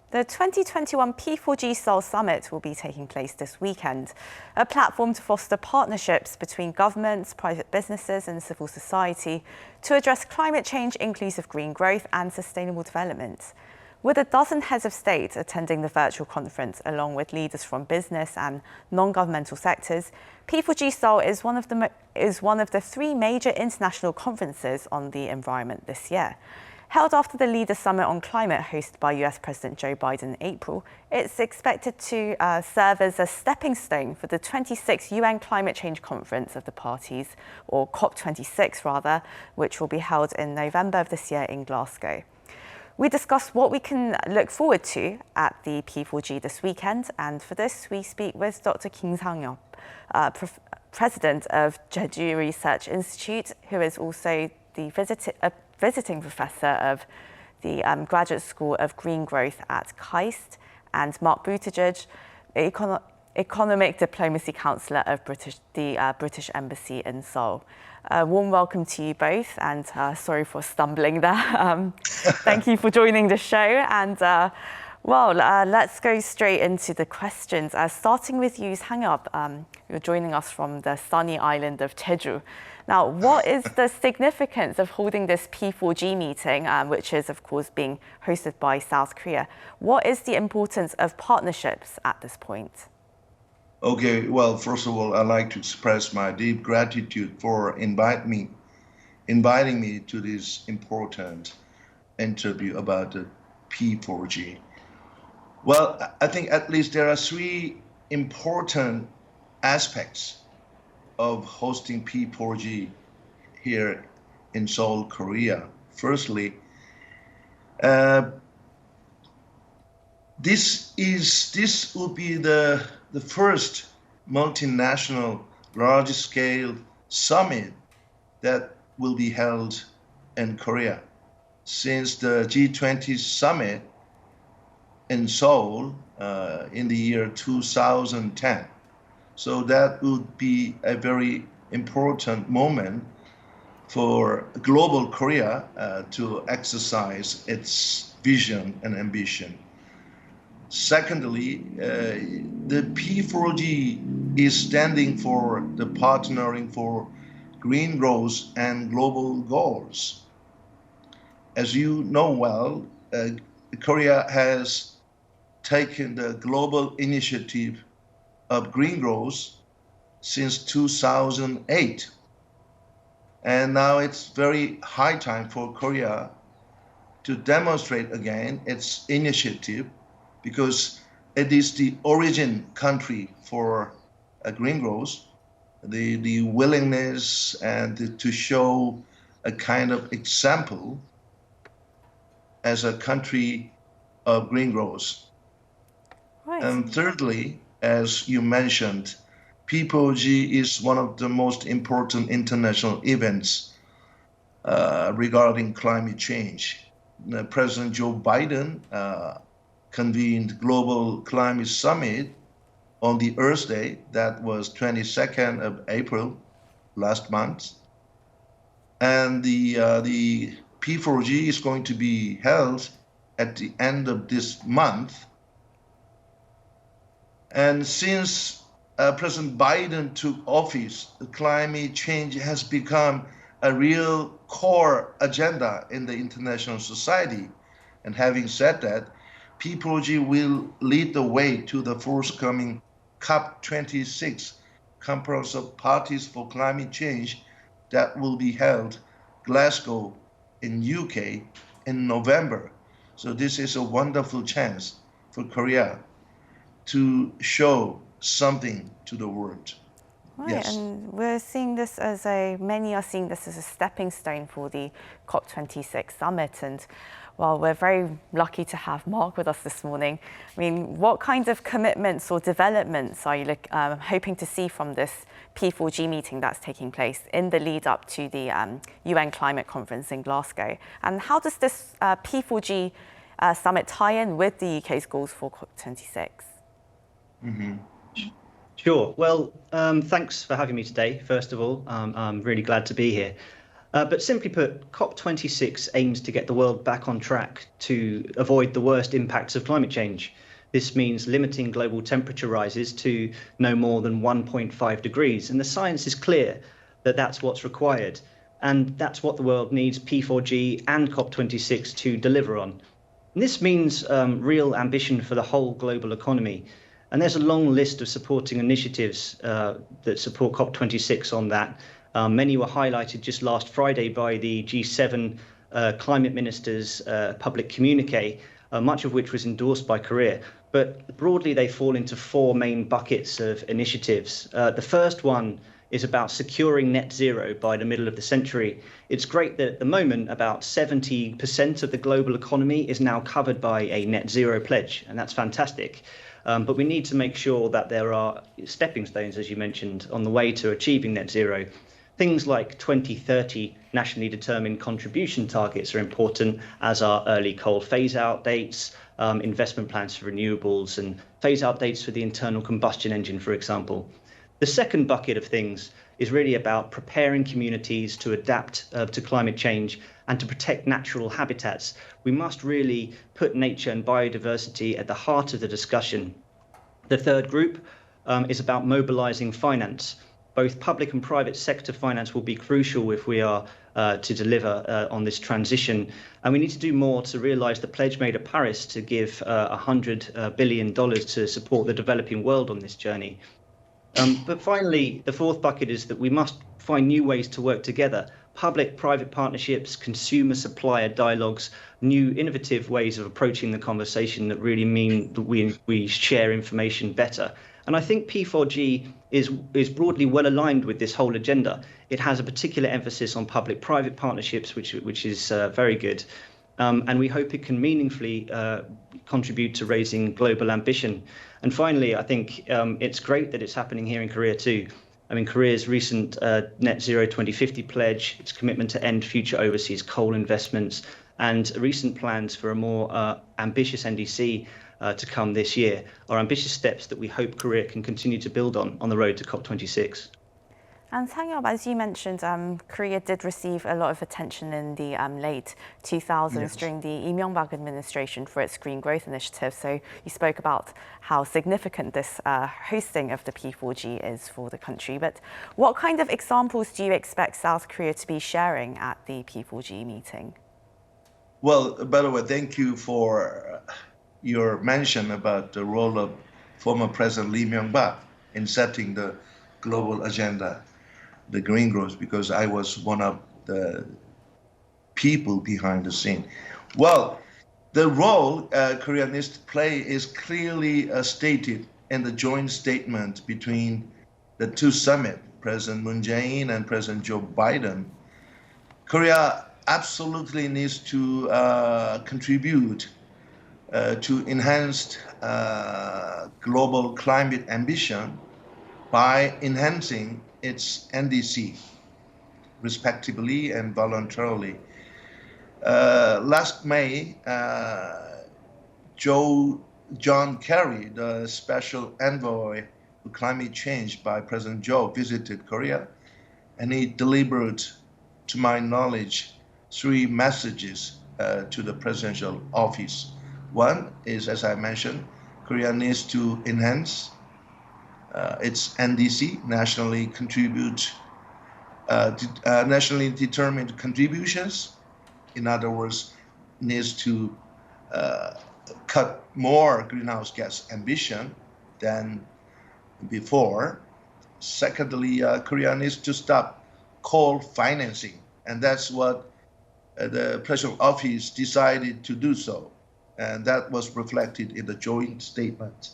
The 2021 P4G Seoul Summit will be taking place this weekend, a platform to foster partnerships between governments, private businesses and civil society to address climate change, inclusive green growth and sustainable development. With a dozen heads of state attending the virtual conference, along with leaders from business and non-governmental sectors, P4G Seoul is one of the three major international conferences on the environment this year. Held after the Leaders' Summit on Climate hosted by US President Joe Biden in April, it's expected to serve as a stepping stone for the 26th UN Climate Change Conference of the Parties, or COP26 rather, which will be held in November of this year in Glasgow. We discuss what we can look forward to at the P4G this weekend, and for this we speak with Dr. Sang-hyup, President of Jeju Research Institute, who is also the visiting professor of the Graduate School of Green Growth at KAIST, and Mark Buttigieg, Economic Diplomacy Councillor of the British Embassy in Seoul. A warm welcome to you both, and sorry for stumbling there. Thank you for joining the show, and let's go straight into the questions. Starting with you, Sang-hyup, you're joining us from the sunny island of Jeju. Now, what is the significance of holding this P4G meeting, which is, of course, being hosted by South Korea? What is the importance of partnerships at this point? Okay, well, first of all, I'd like to express my deep gratitude for inviting me to this important interview about the P4G. Well, I think at least there are three important aspects of hosting P4G here in Seoul, Korea. Firstly, this will be the first multinational large-scale summit that will be held in Korea since the G20 summit in Seoul in the year 2010. So that would be a very important moment for global Korea to exercise its vision and ambition. Secondly, the P4G is standing for the partnering for green growth and global goals. As you know well, Korea has taken the global initiative of green growth since 2008. And now it's very high time for Korea to demonstrate again its initiative, because it is the origin country for green growth, the willingness and to show a kind of example as a country of green growth. Right. And thirdly, as you mentioned, P4G is one of the most important international events regarding climate change. President Joe Biden convened Global Climate Summit on the Earth Day, that was 22nd of April last month. And the P4G is going to be held at the end of this month. And since President Biden took office, climate change has become a real core agenda in the international society. And having said that, P4G will lead the way to the forthcoming COP26, Conference of Parties for Climate Change, that will be held Glasgow in UK in November. So this is a wonderful chance for Korea to show something to the world. Right, Yes. and we're seeing this as many are seeing this as a stepping stone for the COP26 summit. And well, we're very lucky to have Mark with us this morning. I mean, what kinds of commitments or developments are you hoping to see from this P4G meeting that's taking place in the lead up to the UN Climate Conference in Glasgow? And how does this P4G summit tie in with the UK's goals for COP26? Mm-hmm. Sure. Well, thanks for having me today, first of all. I'm really glad to be here. But simply put, COP26 aims to get the world back on track to avoid the worst impacts of climate change. This means limiting global temperature rises to no more than 1.5 degrees. And the science is clear that that's what's required. And that's what the world needs P4G and COP26 to deliver on. And this means real ambition for the whole global economy. And there's a long list of supporting initiatives that support COP26 on that. Many were highlighted just last Friday by the G7 climate ministers' public communique, much of which was endorsed by Korea. But broadly, they fall into four main buckets of initiatives. The first one is about securing net zero by the middle of the century. It's great that at the moment, about 70% of the global economy is now covered by a net zero pledge, and that's fantastic. But we need to make sure that there are stepping stones, as you mentioned, on the way to achieving net zero. Things like 2030 nationally determined contribution targets are important, as are early coal phase-out dates, investment plans for renewables, and phase-out dates for the internal combustion engine, for example. The second bucket of things is really about preparing communities to adapt to climate change and to protect natural habitats. We must really put nature and biodiversity at the heart of the discussion. The third group is about mobilizing finance. Both public and private sector finance will be crucial if we are to deliver on this transition. And we need to do more to realize the pledge made at Paris to give $100 billion to support the developing world on this journey. But finally, the fourth bucket is that we must find new ways to work together. Public-private partnerships, consumer-supplier dialogues, new innovative ways of approaching the conversation that really mean that we share information better. And I think P4G is broadly well aligned with this whole agenda. It has a particular emphasis on public-private partnerships, which is very good. And we hope it can meaningfully contribute to raising global ambition. And finally, I think it's great that it's happening here in Korea too. I mean, Korea's recent net zero 2050 pledge, its commitment to end future overseas coal investments, and recent plans for a more ambitious NDC to come this year are ambitious steps that we hope Korea can continue to build on the road to COP26. And Sang-hyup, as you mentioned, Korea did receive a lot of attention in the late 2000s during the Lee Myung-bak administration for its green growth initiative. So you spoke about how significant this hosting of the P4G is for the country. But what kind of examples do you expect South Korea to be sharing at the P4G meeting? Well, by the way, thank you for your mention about the role of former President Lee Myung-bak in setting the global agenda, the green growth, because I was one of the people behind the scene. Well, the role Korea needs to play is clearly stated in the joint statement between the two summits, President Moon Jae-in and President Joe Biden. Korea absolutely needs to contribute to enhanced global climate ambition by enhancing its NDC, respectively and voluntarily. Last May, John Kerry, the special envoy for climate change by President Joe, visited Korea, and he delivered, to my knowledge, 3 messages to the presidential office. One is, as I mentioned, Korea needs to enhance its NDC, nationally determined contributions. In other words, needs to cut more greenhouse gas emission than before. Secondly, Korea needs to stop coal financing, and that's what the presidential office decided to do so, and that was reflected in the joint statement,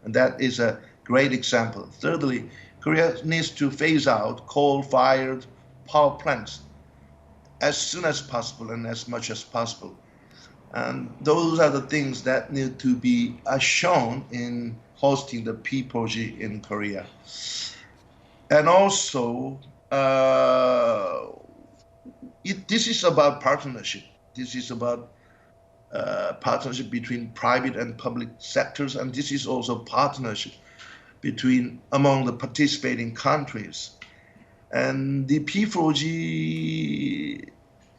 and that is a great example. Thirdly, Korea needs to phase out coal-fired power plants as soon as possible and as much as possible. And those are the things that need to be shown in hosting the P4G in Korea. And also, this is about partnership. This is about partnership between private and public sectors, and this is also partnership among the participating countries. And the P4G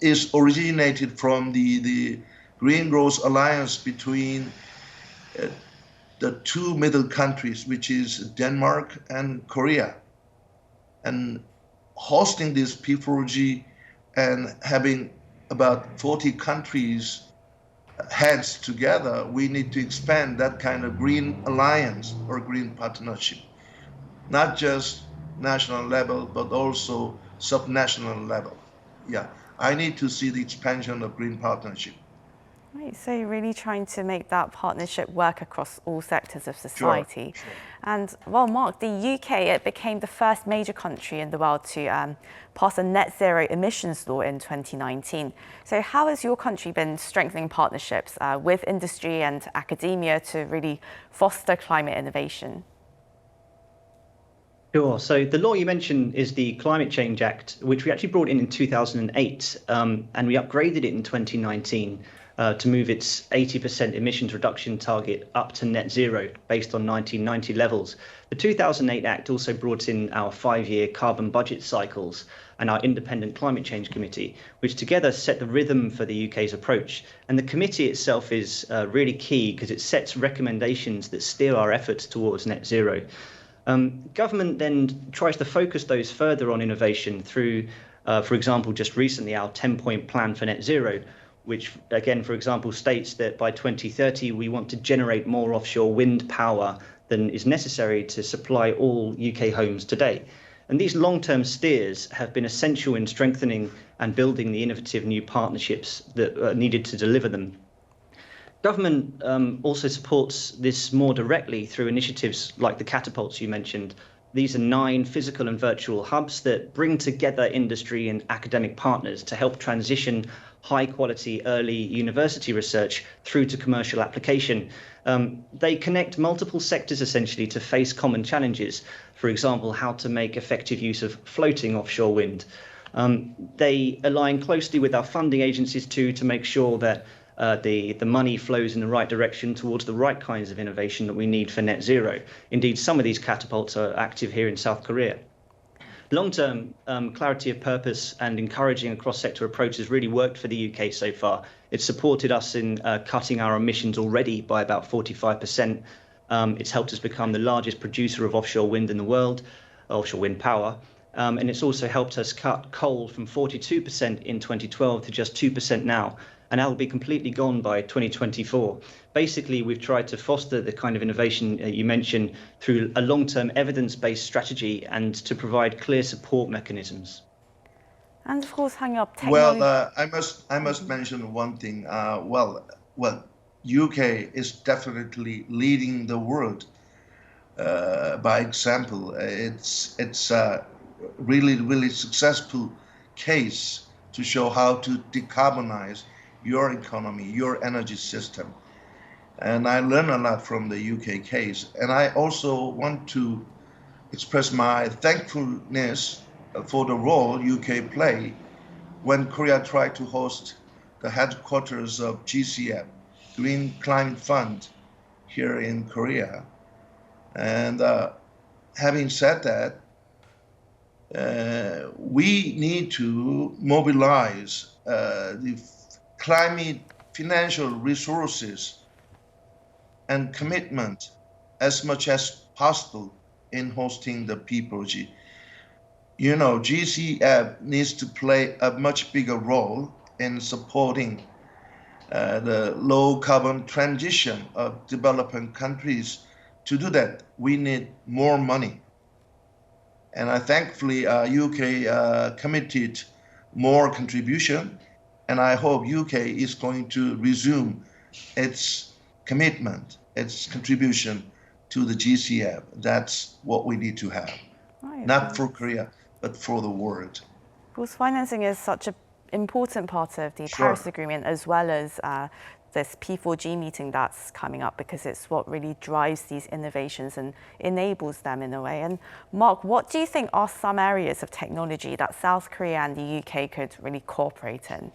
is originated from the Green Growth Alliance between the two middle countries, which is Denmark and Korea. And hosting this P4G and having about 40 countries heads together, we need to expand that kind of green alliance or green partnership, not just national level, but also subnational level. Yeah, I need to see the expansion of green partnership. Right, so you're really trying to make that partnership work across all sectors of society. Sure. And well, Mark, the UK, it became the first major country in the world to pass a net zero emissions law in 2019. So how has your country been strengthening partnerships with industry and academia to really foster climate innovation? Sure. So the law you mentioned is the Climate Change Act, which we actually brought in 2008, and we upgraded it in 2019 to move its 80% emissions reduction target up to net zero based on 1990 levels. The 2008 Act also brought in our 5-year carbon budget cycles and our independent climate change committee, which together set the rhythm for the UK's approach. And the committee itself is really key because it sets recommendations that steer our efforts towards net zero. Government then tries to focus those further on innovation through, for example, just recently our 10-point plan for net zero, which again, for example, states that by 2030, we want to generate more offshore wind power than is necessary to supply all UK homes today. And these long-term steers have been essential in strengthening and building the innovative new partnerships that are needed to deliver them. Government also supports this more directly through initiatives like the catapults you mentioned. These are 9 physical and virtual hubs that bring together industry and academic partners to help transition high quality early university research through to commercial application. They connect multiple sectors essentially to face common challenges. For example, how to make effective use of floating offshore wind. They align closely with our funding agencies too to make sure that the money flows in the right direction towards the right kinds of innovation that we need for net zero. Indeed, some of these catapults are active here in South Korea. Long-term clarity of purpose and encouraging a cross-sector approach has really worked for the UK so far. It's supported us in cutting our emissions already by about 45%. It's helped us become the largest producer of offshore wind in the world, offshore wind power. And it's also helped us cut coal from 42% in 2012 to just 2% now. And that will be completely gone by 2024. Basically, we've tried to foster the kind of innovation you mentioned through a long-term evidence-based strategy and to provide clear support mechanisms. And of course, Sang-hyup, technology. Well, I must mention one thing. Well, UK is definitely leading the world by example. It's a really successful case to show how to decarbonize your economy, your energy system. And I learned a lot from the UK case. And I also want to express my thankfulness for the role UK played when Korea tried to host the headquarters of GCF, Green Climate Fund, here in Korea. And having said that, we need to mobilize the climate financial resources and commitment as much as possible in hosting the P4G. You know, GCF needs to play a much bigger role in supporting the low carbon transition of developing countries. To do that, we need more money. And thankfully, UK committed more contribution. And I hope UK is going to resume its commitment, its contribution to the GCF. That's what we need to have, Right, not for Korea, but for the world. Of course, financing is such an important part of the Sure. Paris Agreement, as well as this P4G meeting that's coming up, because it's what really drives these innovations and enables them in a way. And Mark, what do you think are some areas of technology that South Korea and the UK could really cooperate in?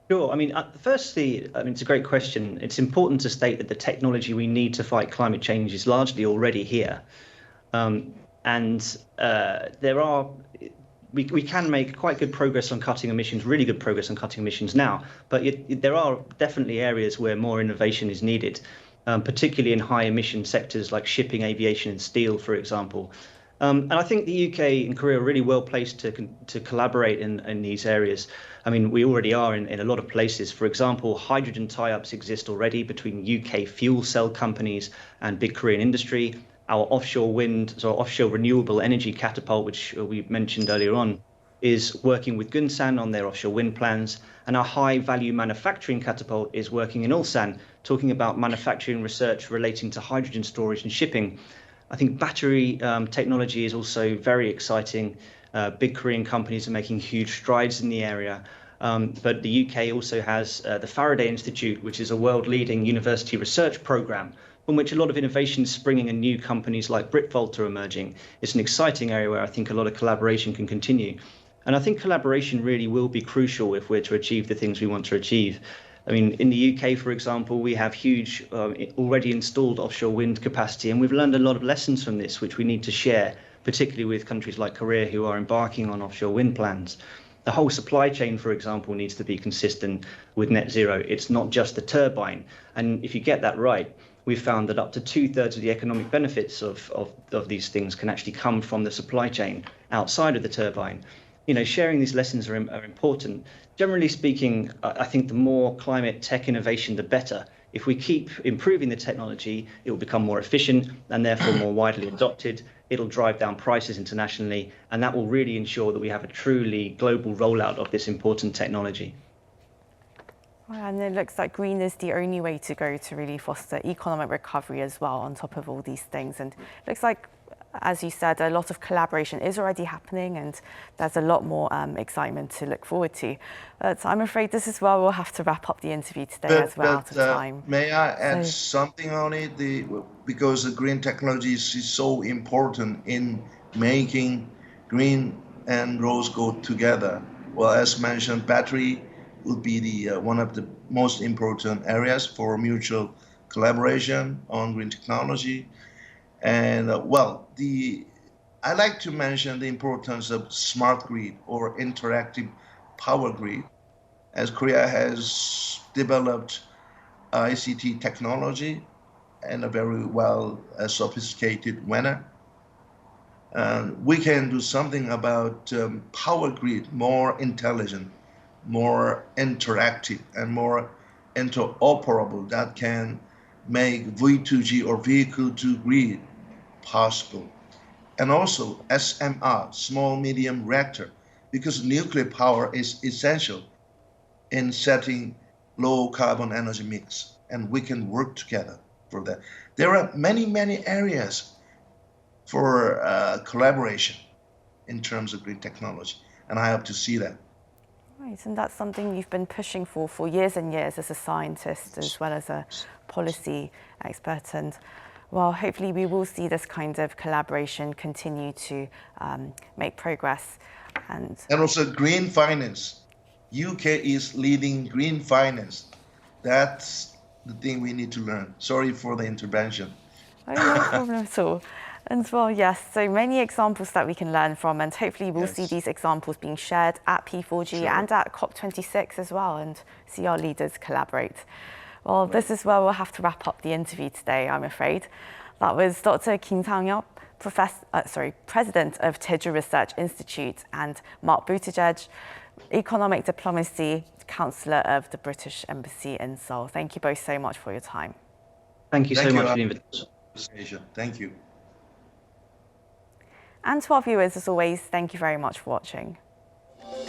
Sure. I mean, firstly, it's a great question. It's important to state that the technology we need to fight climate change is largely already here. and we can make quite good progress on cutting emissions, really good progress on cutting emissions now, but there are definitely areas where more innovation is needed, particularly in high emission sectors like shipping, aviation and steel, for example. And I think the UK and Korea are really well placed to collaborate in these areas. I mean, we already are in a lot of places. For example, hydrogen tie-ups exist already between UK fuel cell companies and big Korean industry. Our offshore wind, so offshore renewable energy catapult, which we mentioned earlier on, is working with Gunsan on their offshore wind plans. And our high value manufacturing catapult is working in Ulsan, talking about manufacturing research relating to hydrogen storage and shipping. I think battery technology is also very exciting. Big Korean companies are making huge strides in the area. But the UK also has the Faraday Institute, which is a world-leading university research program from which a lot of innovation is springing and new companies like Britvolt are emerging. It's an exciting area where I think a lot of collaboration can continue. And I think collaboration really will be crucial if we're to achieve the things we want to achieve. I mean, in the UK, for example, we have huge already installed offshore wind capacity, and we've learned a lot of lessons from this, which we need to share, particularly with countries like Korea who are embarking on offshore wind plans. The whole supply chain, for example, needs to be consistent with net zero. It's not just the turbine. And if you get that right, we've found that up to 2/3 of the economic benefits of these things can actually come from the supply chain outside of the turbine. You know, sharing these lessons are important. Generally speaking, I think the more climate tech innovation, the better. If we keep improving the technology, it will become more efficient and therefore more widely adopted. It'll drive down prices internationally, and that will really ensure that we have a truly global rollout of this important technology. And it looks like green is the only way to go to really foster economic recovery as well, on top of all these things. And it looks like, as you said, a lot of collaboration is already happening, and there's a lot more excitement to look forward to. But I'm afraid this is where we'll have to wrap up the interview today as we're out of time. May I add something on it? Because the green technology is so important in making green and growth go together. Well, as mentioned, battery will be the one of the most important areas for mutual collaboration on green technology. And I like to mention the importance of smart grid or interactive power grid, as Korea has developed ICT technology in a very sophisticated manner. We can do something about power grid more intelligent, more interactive, and more interoperable, that can make V2G or vehicle to grid possible. And also SMR, small medium reactor, because nuclear power is essential in setting low carbon energy mix, and we can work together for that. There are many areas for collaboration in terms of green technology, and I hope to see that. Right, and that's something you've been pushing for years and years as a scientist as well as a policy expert. And well, hopefully we will see this kind of collaboration continue to make progress. And also green finance. UK is leading green finance. That's the thing we need to learn. Sorry for the intervention. Oh, no problem at all. And well, yes, so many examples that we can learn from, and hopefully we'll see these examples being shared at P4G and at COP26 as well, and see our leaders collaborate. Well, this is where we'll have to wrap up the interview today, I'm afraid. That was Dr. Sang-hyup, President of Jeju Research Institute, and Mark Buttigieg, Economic Diplomacy Councillor of the British Embassy in Seoul. Thank you both so much for your time. Thank you so much for the invitation. Thank you. And to our viewers, as always, thank you very much for watching.